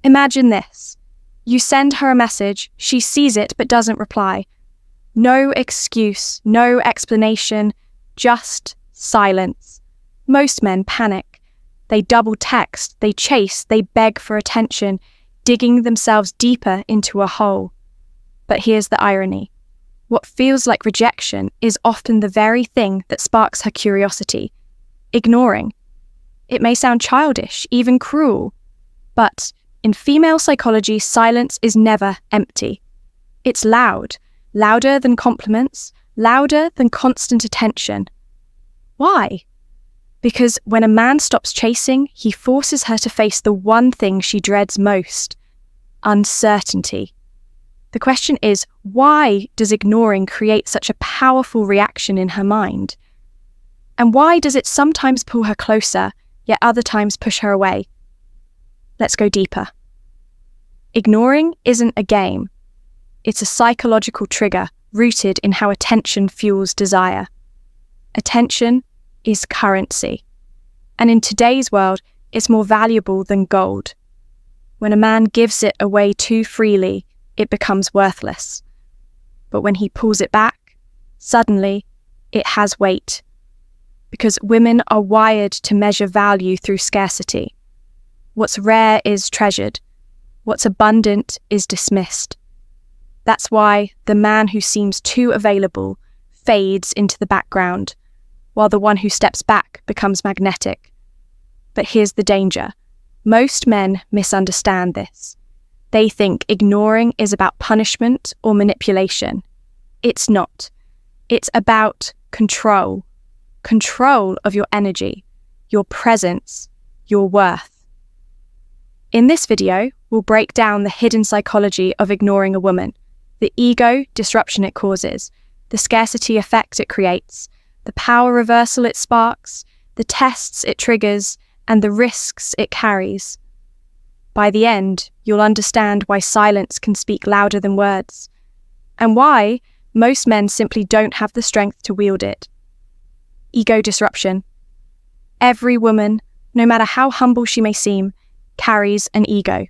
Imagine this. You send her a message, she sees it but doesn't reply. No excuse, no explanation, just silence. Most men panic. They double text, they chase, they beg for attention, digging themselves deeper into a hole. But here's the irony. What feels like rejection is often the very thing that sparks her curiosity. Ignoring. It may sound childish, even cruel, but in female psychology, silence is never empty. It's loud, louder than compliments, louder than constant attention. Why? Because when a man stops chasing, he forces her to face the one thing she dreads most: uncertainty. The question is, why does ignoring create such a powerful reaction in her mind? And why does it sometimes pull her closer, yet other times push her away? Let's go deeper. Ignoring isn't a game. It's a psychological trigger rooted in how attention fuels desire. Attention is currency. And in today's world, it's more valuable than gold. When a man gives it away too freely, it becomes worthless. But when he pulls it back, suddenly it has weight. Because women are wired to measure value through scarcity. What's rare is treasured. What's abundant is dismissed. That's why the man who seems too available fades into the background, while the one who steps back becomes magnetic. But here's the danger. Most men misunderstand this. They think ignoring is about punishment or manipulation. It's not. It's about control. Control of your energy, your presence, your worth. In this video, we'll break down the hidden psychology of ignoring a woman, the ego disruption it causes, the scarcity effect it creates, the power reversal it sparks, the tests it triggers, and the risks it carries. By the end, you'll understand why silence can speak louder than words, and why most men simply don't have the strength to wield it. Ego disruption. Every woman, no matter how humble she may seem, carries an ego.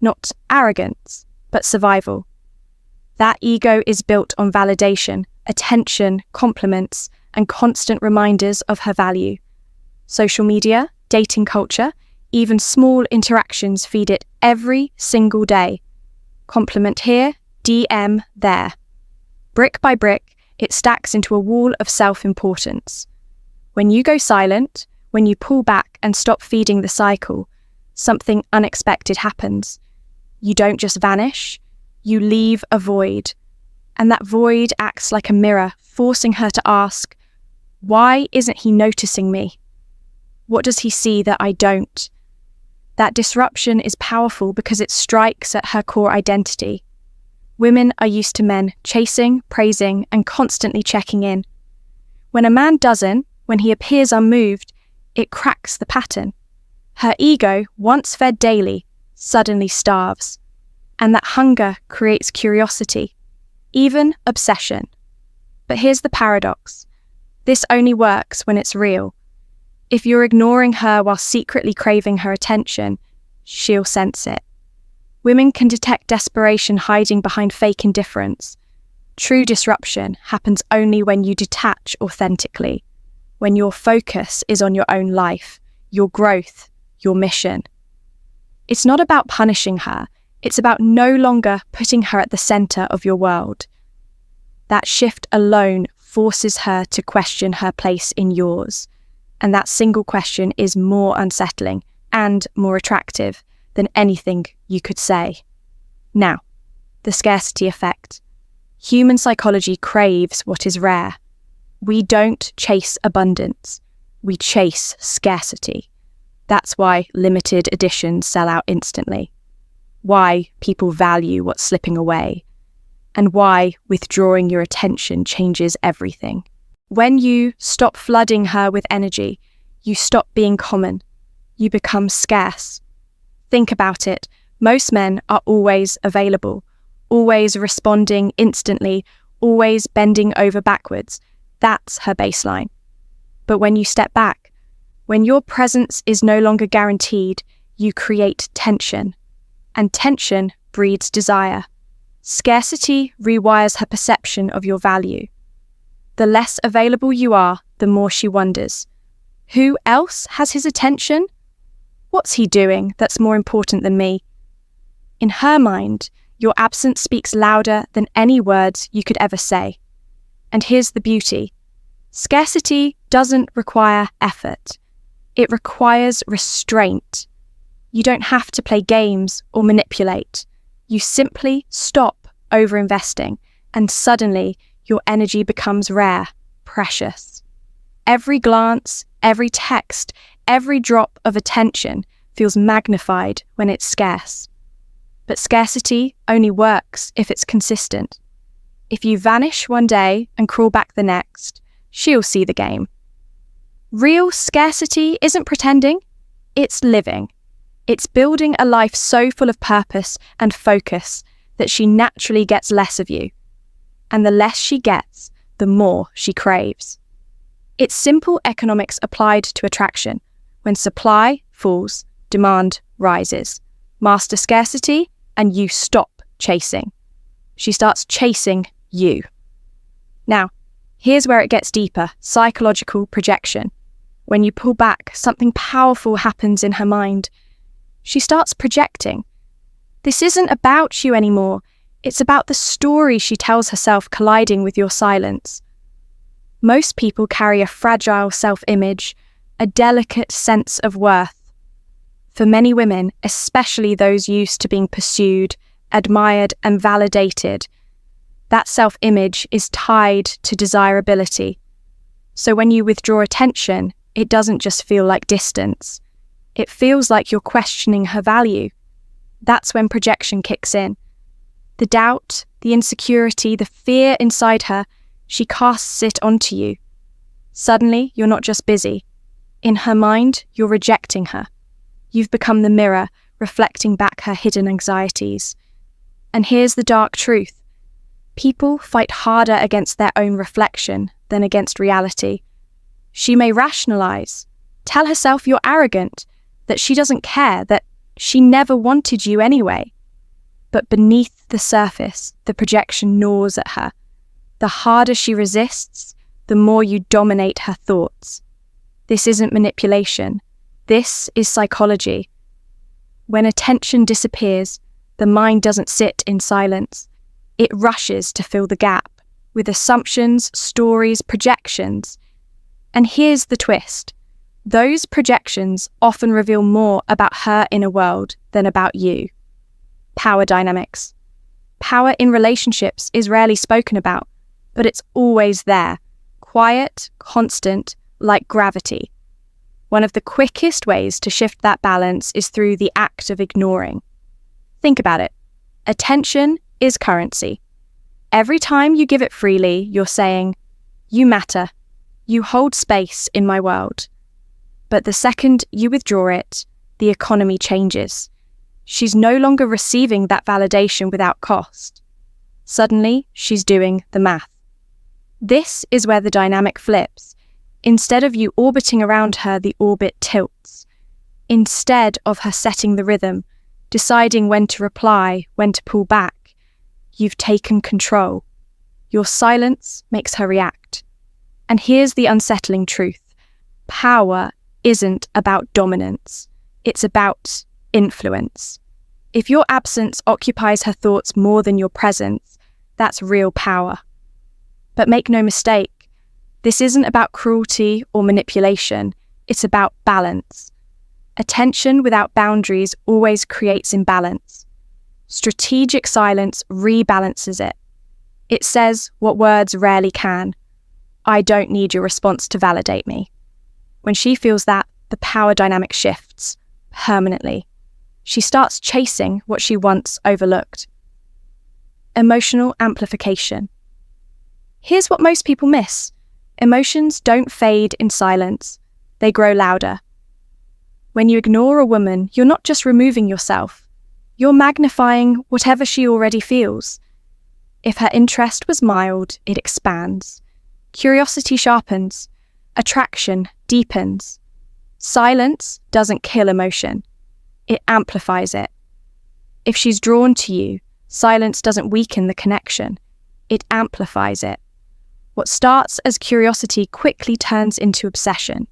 Not arrogance, but survival. That ego is built on validation, attention, compliments, and constant reminders of her value. Social media, dating culture, even small interactions feed it every single day. Compliment here, DM there. Brick by brick, it stacks into a wall of self-importance. When you go silent, when you pull back and stop feeding the cycle, something unexpected happens. You don't just vanish, you leave a void. And that void acts like a mirror, forcing her to ask, why isn't he noticing me? What does he see that I don't? That disruption is powerful because it strikes at her core identity. Women are used to men chasing, praising, and constantly checking in. When a man doesn't, when he appears unmoved, it cracks the pattern. Her ego, once fed daily, suddenly starves. And that hunger creates curiosity, even obsession. But here's the paradox. This only works when it's real. If you're ignoring her while secretly craving her attention, she'll sense it. Women can detect desperation hiding behind fake indifference. True disruption happens only when you detach authentically, when your focus is on your own life, your growth, your mission. It's not about punishing her, it's about no longer putting her at the center of your world. That shift alone forces her to question her place in yours. And that single question is more unsettling and more attractive than anything you could say. Now, the scarcity effect. Human psychology craves what is rare. We don't chase abundance, we chase scarcity. That's why limited editions sell out instantly. Why people value what's slipping away. And why withdrawing your attention changes everything. When you stop flooding her with energy, you stop being common. You become scarce. Think about it. Most men are always available, always responding instantly, always bending over backwards. That's her baseline. But when you step back, when your presence is no longer guaranteed, you create tension. and tension breeds desire. Scarcity rewires her perception of your value. The less available you are, the more she wonders. Who else has his attention? What's he doing that's more important than me? In her mind, your absence speaks louder than any words you could ever say. And here's the beauty. Scarcity doesn't require effort. It requires restraint. You don't have to play games or manipulate. You simply stop overinvesting, and suddenly your energy becomes rare, precious. Every glance, every text, every drop of attention feels magnified when it's scarce. But scarcity only works if it's consistent. If you vanish one day and crawl back the next, she'll see the game. Real scarcity isn't pretending, it's living. It's building a life so full of purpose and focus that she naturally gets less of you. And the less she gets, the more she craves. It's simple economics applied to attraction. When supply falls, demand rises. Master scarcity, and you stop chasing. She starts chasing you. Now, here's where it gets deeper: psychological projection. When you pull back, something powerful happens in her mind. She starts projecting. This isn't about you anymore. It's about the story she tells herself colliding with your silence. Most people carry a fragile self-image, a delicate sense of worth. For many women, especially those used to being pursued, admired, and validated, that self-image is tied to desirability. So when you withdraw attention, it doesn't just feel like distance. It feels like you're questioning her value. That's when projection kicks in. The doubt, the insecurity, the fear inside her, she casts it onto you. Suddenly, you're not just busy. In her mind, you're rejecting her. You've become the mirror, reflecting back her hidden anxieties. And here's the dark truth. People fight harder against their own reflection than against reality. She may rationalize, tell herself you're arrogant, that she doesn't care, that she never wanted you anyway. But beneath the surface, the projection gnaws at her. The harder she resists, the more you dominate her thoughts. This isn't manipulation. This is psychology. When attention disappears, the mind doesn't sit in silence. It rushes to fill the gap with assumptions, stories, projections. And here's the twist. Those projections often reveal more about her inner world than about you. Power dynamics. Power in relationships is rarely spoken about, but it's always there, quiet, constant, like gravity. One of the quickest ways to shift that balance is through the act of ignoring. Think about it. Attention is currency. Every time you give it freely, you're saying, "You matter. You hold space in my world." But the second you withdraw it, the economy changes. She's no longer receiving that validation without cost. Suddenly, she's doing the math. This is where the dynamic flips. Instead of you orbiting around her, the orbit tilts. Instead of her setting the rhythm, deciding when to reply, when to pull back, you've taken control. Your silence makes her react. And here's the unsettling truth. Power isn't about dominance. It's about influence. If your absence occupies her thoughts more than your presence, that's real power. But make no mistake, this isn't about cruelty or manipulation. It's about balance. Attention without boundaries always creates imbalance. Strategic silence rebalances it. It says what words rarely can. I don't need your response to validate me. When she feels that, the power dynamic shifts permanently. She starts chasing what she once overlooked. Emotional amplification. Here's what most people miss. Emotions don't fade in silence. They grow louder. When you ignore a woman, you're not just removing yourself. You're magnifying whatever she already feels. If her interest was mild, it expands. Curiosity sharpens. Attraction deepens. Silence doesn't kill emotion. It amplifies it. If she's drawn to you, silence doesn't weaken the connection, it amplifies it. What starts as curiosity quickly turns into obsession.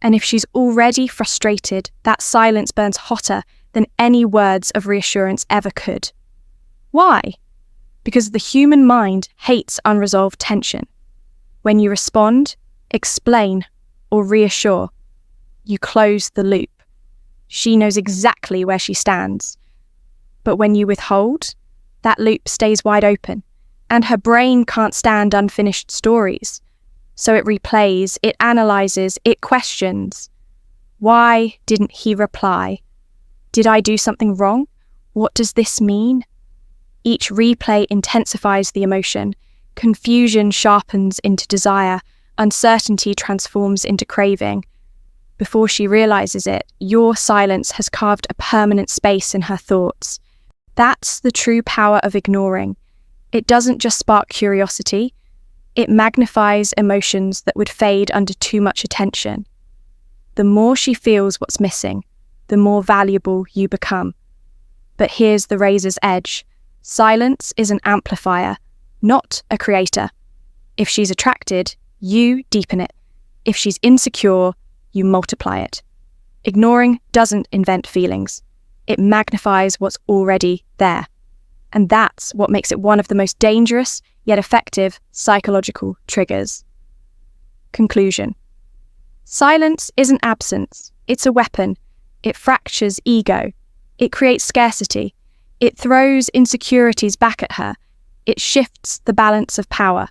And if she's already frustrated, that silence burns hotter than any words of reassurance ever could. Why? Because the human mind hates unresolved tension. When you respond, explain, or reassure, you close the loop. She knows exactly where she stands. But when you withhold, that loop stays wide open, and her brain can't stand unfinished stories. So it replays, it analyzes, it questions. Why didn't he reply? Did I do something wrong? What does this mean? Each replay intensifies the emotion. Confusion sharpens into desire. Uncertainty transforms into craving. Before she realizes it, your silence has carved a permanent space in her thoughts. That's the true power of ignoring. It doesn't just spark curiosity, it magnifies emotions that would fade under too much attention. The more she feels what's missing, the more valuable you become. But here's the razor's edge. Silence is an amplifier, not a creator. If she's attracted, you deepen it. If she's insecure, you multiply it. Ignoring doesn't invent feelings. It magnifies what's already there. And that's what makes it one of the most dangerous yet effective psychological triggers. Conclusion. Silence isn't absence. It's a weapon. It fractures ego. It creates scarcity. It throws insecurities back at her. It shifts the balance of power.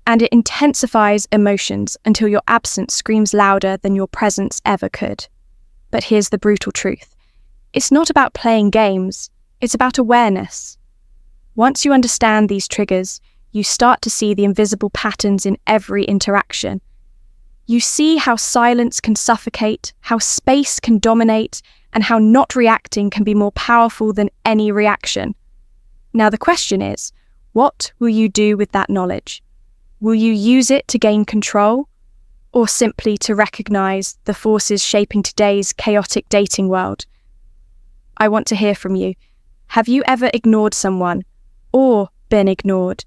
And it intensifies emotions until your absence screams louder than your presence ever could. But here's the brutal truth. It's not about playing games. It's about awareness. Once you understand these triggers, you start to see the invisible patterns in every interaction. You see how silence can suffocate, how space can dominate, and how not reacting can be more powerful than any reaction. Now the question is, what will you do with that knowledge? Will you use it to gain control, or simply to recognize the forces shaping today's chaotic dating world? I want to hear from you. Have you ever ignored someone, or been ignored,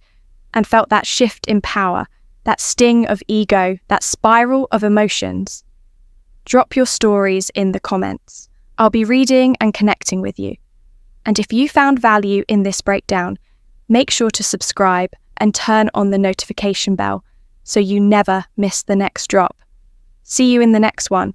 and felt that shift in power, that sting of ego, that spiral of emotions? Drop your stories in the comments. I'll be reading and connecting with you. And if you found value in this breakdown, make sure to subscribe and turn on the notification bell so you never miss the next drop. See you in the next one.